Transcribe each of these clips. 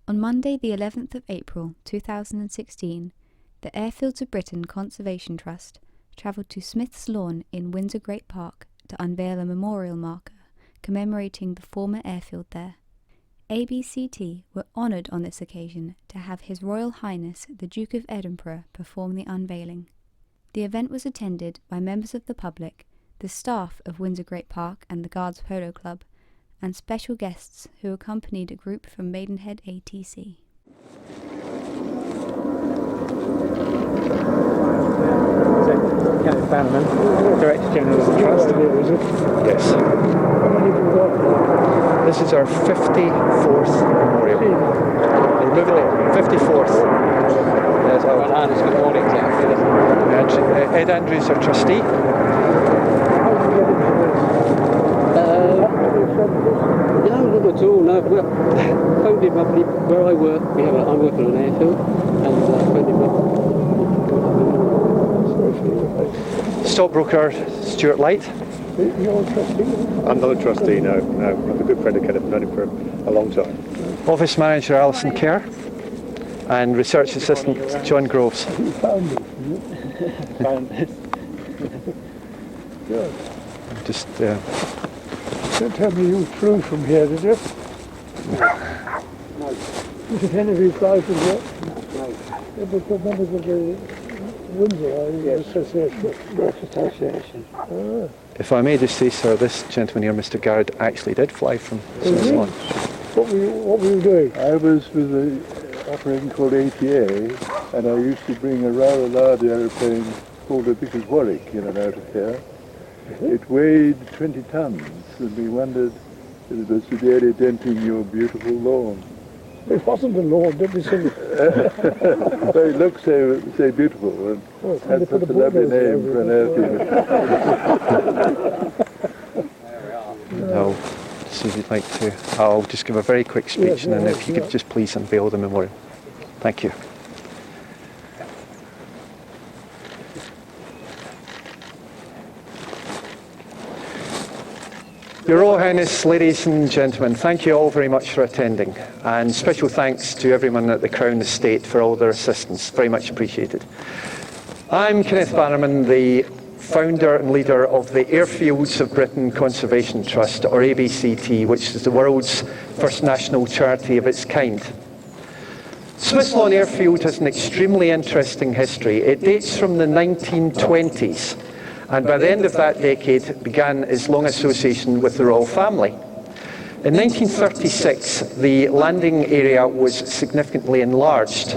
On Monday the 11th of April 2016, the Airfields of Britain Conservation Trust travelled to Smith's Lawn in Windsor Great Park to unveil a memorial marker commemorating the former airfield there. ABCT were honoured on this occasion to have His Royal Highness the Duke of Edinburgh perform the unveiling. The event was attended by members of the public, the staff of Windsor Great Park and the Guards Polo Club, and special guests who accompanied a group from Maidenhead ATC. Kenneth Bannerman, Director General of the Trust. Yes. This is our 54th memorial. We're moving it. 54th. Yes, Royal Highness, good morning. Ed Andrews, our trustee. No, not at all. No, we're phoned him up. Where I work, I'm working on an airfield, and phoned him up. Stockbroker Stuart Light. You're a trustee? I'm not a trustee, no. I'm a good friend of Kenneth, known him for a long time. Office Manager Alison Kerr. And Research Assistant John Groves. You found it, Found it. Good. Just, Don't tell me you flew from here, did you? No. Did any of you fly from here? No. Yeah, but the members of the Windsor Association. Ah. if I may just say, sir, this gentleman here, Mr. Garrett, actually did fly from Smith's Lawn. What were you doing? I was with the operating called ATA, and I used to bring a rather large aeroplane called the Vickers Warwick in and out of here. It weighed 20 tons, and we wondered if it was severely denting your beautiful lawn. It wasn't a lawn, don't be silly. But it looked so beautiful, and had such a lovely name for an airfield. No, so if you'd like to, I'll just give a very quick speech, and then if you could just please unveil the memorial. Thank you. Your Royal Highness, ladies and gentlemen, thank you all very much for attending, and special thanks to everyone at the Crown Estate for all their assistance, very much appreciated. I'm Kenneth Bannerman, the founder and leader of the Airfields of Britain Conservation Trust, or ABCT, which is the world's first national charity of its kind. Smith's Lawn Airfield has an extremely interesting history. It dates from the 1920s. And by the end of that decade, it began its long association with the royal family. In 1936, the landing area was significantly enlarged.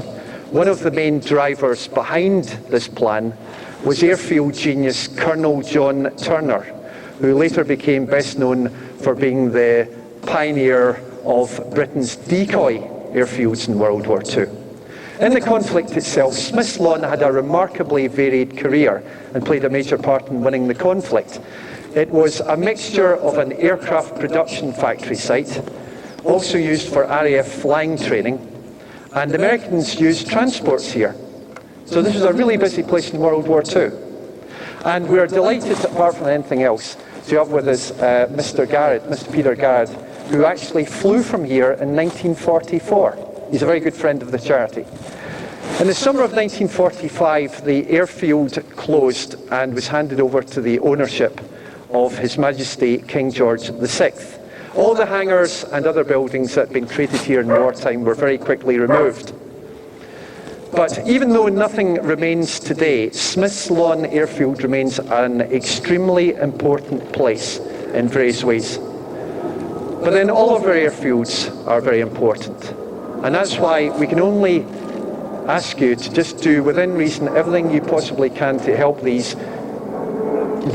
One of the main drivers behind this plan was airfield genius Colonel John Turner, who later became best known for being the pioneer of Britain's decoy airfields in World War II. In the conflict itself, Smith's Lawn had a remarkably varied career and played a major part in winning the conflict. It was a mixture of an aircraft production factory site, also used for RAF flying training, and Americans used transports here. So this was a really busy place in World War II. And we're delighted, apart from anything else, to have with us Mr. Peter Garrett, who actually flew from here in 1944. He's a very good friend of the charity. In the summer of 1945, the airfield closed and was handed over to the ownership of His Majesty King George VI. All the hangars and other buildings that had been created here in wartime were very quickly removed. But even though nothing remains today, Smith's Lawn Airfield remains an extremely important place in various ways. But then all of our airfields are very important. And that's why we can only ask you to just do, within reason, everything you possibly can to help these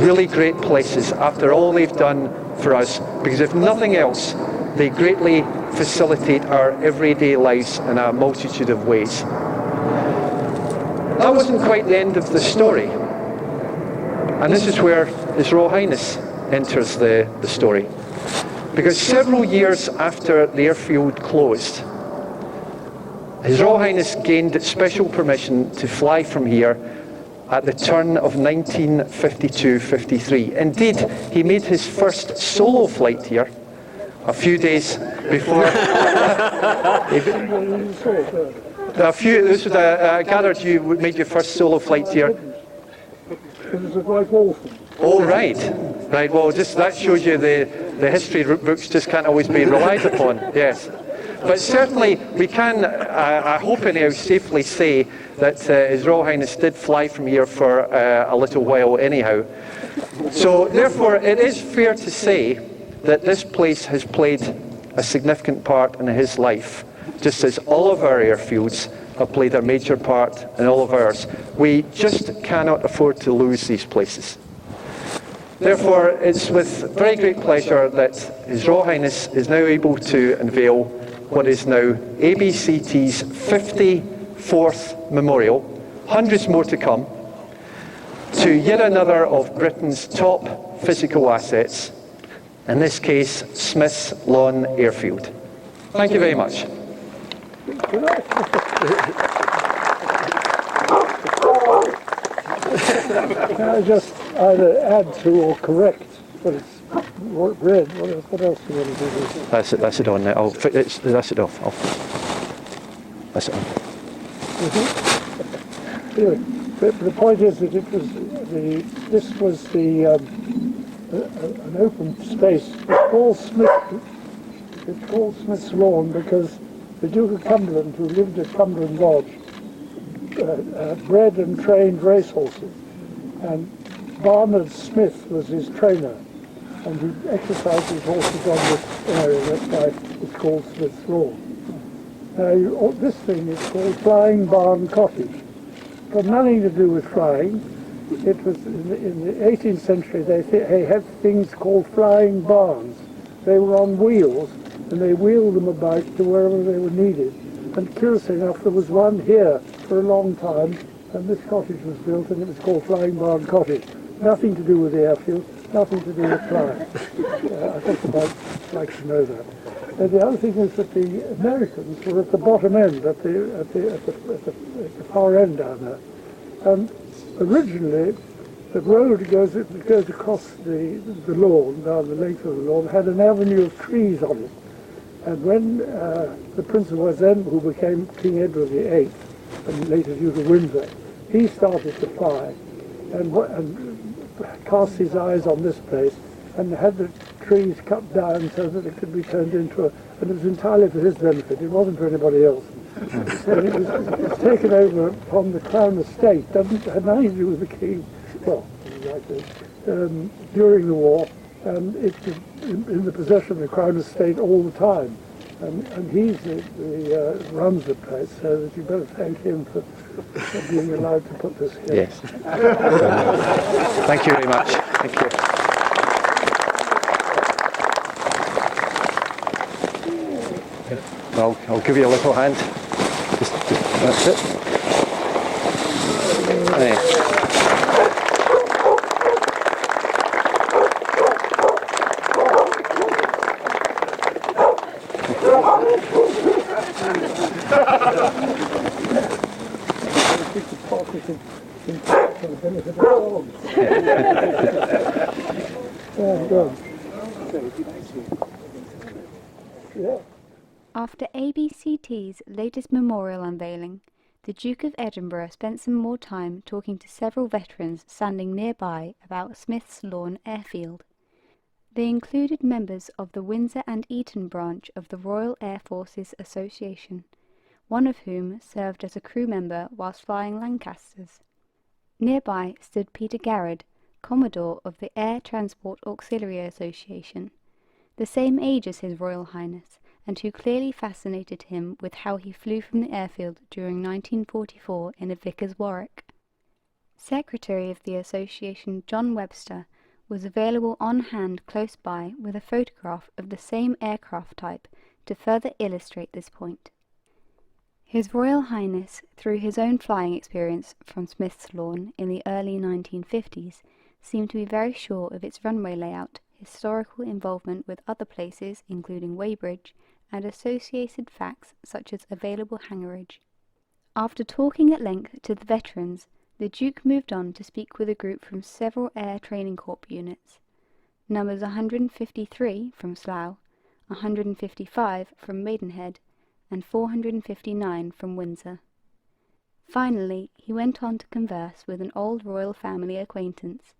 really great places after all they've done for us. Because if nothing else, they greatly facilitate our everyday lives in a multitude of ways. That wasn't quite the end of the story. And this is where His Royal Highness enters the story. Because several years after the airfield closed, His Royal Highness gained special permission to fly from here at the turn of 1952-53. Indeed, he made his first solo flight here a few days before A few. This was I gathered you made your first solo flight here. It was like orphans. Oh, right. Right, well, just that shows you the history books just can't always be relied upon, yes. But certainly we can, I hope anyhow, safely say that His Royal Highness did fly from here for a little while anyhow. So therefore it is fair to say that this place has played a significant part in his life, just as all of our airfields have played a major part in all of ours. We just cannot afford to lose these places. Therefore, it's with very great pleasure that His Royal Highness is now able to unveil what is now ABCT's 54th memorial, hundreds more to come, to yet another of Britain's top physical assets, in this case, Smith's Lawn Airfield. Thank you very much. Can I just either add to or correct what it's read? What else do you want to do? That's it on now. That's it off. That's it on. Anyway, the point is that this was an open space. It's called Smith's Lawn because the Duke of Cumberland, who lived at Cumberland Lodge, bred and trained racehorses, and Barnard Smith was his trainer, and he exercised his horses on this area. That's why it's called Smith's Lawn. Now, this thing is called Flying Barn Cottage. It's got nothing to do with flying. It was in the 18th century. They had things called flying barns. They were on wheels, and they wheeled them about to wherever they were needed. And curiously enough, there was one here for a long time, and this cottage was built, and it was called Flying Barn Cottage. Nothing to do with the airfield, nothing to do with flying. I think you might like to know that. And the other thing is that the Americans were at the bottom end, at the far end down there. And originally, the road goes across the lawn, down the length of the lawn, had an avenue of trees on it. And when the Prince of Wessex, who became King Edward VIII, and later Duke of Windsor, he started to fly and cast his eyes on this place and had the trees cut down so that it could be turned into and it was entirely for his benefit, it wasn't for anybody else. So it was taken over from the Crown Estate, had nothing to do with the King, well, like this, during the war, and it was in the possession of the Crown Estate all the time. And he's runs the place, so that you better thank him for being allowed to put this here. Yes. Thank you very much. Thank you. I'll give you a little hand. That's it. There. After ABCT's latest memorial unveiling, the Duke of Edinburgh spent some more time talking to several veterans standing nearby about Smith's Lawn Airfield. They included members of the Windsor and Eton branch of the Royal Air Forces Association, one of whom served as a crew member whilst flying Lancasters. Nearby stood Peter Garrard, Commodore of the Air Transport Auxiliary Association, the same age as His Royal Highness, and who clearly fascinated him with how he flew from the airfield during 1944 in a Vickers Warwick. Secretary of the association John Webster was available on hand close by with a photograph of the same aircraft type to further illustrate this point. His Royal Highness, through his own flying experience from Smith's Lawn in the early 1950s, seemed to be very sure of its runway layout, historical involvement with other places including Weybridge, and associated facts such as available hangarage. After talking at length to the veterans, the Duke moved on to speak with a group from several Air Training Corps units. Numbers 153 from Slough, 155 from Maidenhead, and 459 from Windsor. Finally, he went on to converse with an old royal family acquaintance,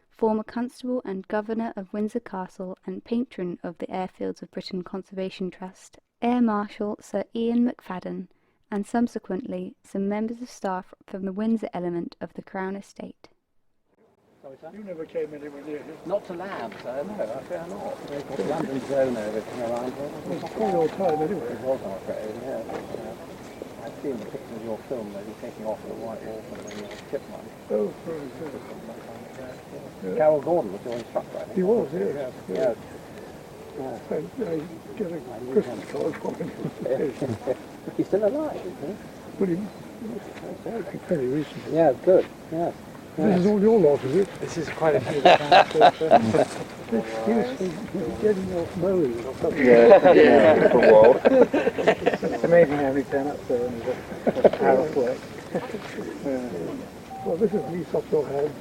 former Constable and Governor of Windsor Castle and patron of the Airfields of Britain Conservation Trust, Air Marshal Sir Ian McFadden, and subsequently some members of staff from the Windsor element of the Crown Estate. You never came anywhere near him. Not to labs, no, I fear not. London zone over around here. It was quite old time anyway. It was our fair, yeah. I've seen the picture of your film where you're taking off the white orphan and your chipmunk. Oh, very good. Carol Gordon was your instructor, I think. He was, yes. Yes. And I get a Christmas card from him. He's still alive, isn't he? But he very recently. Yeah, good, yeah. This is all your lot, is it? This is quite a few. He's getting off mowing or something. Yeah, for a while. It's amazing how many turn up there and it's hours work. Well, this is lease off your hand.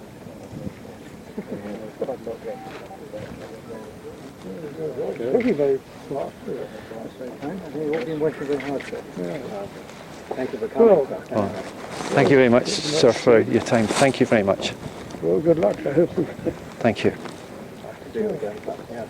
Very, very smart. That's very kind. I think you've all been working very hard for it. Thank you for coming. Well, thank you very much, sir, for your time. Thank you very much. Well, good luck. I hope. Thank you. Yeah.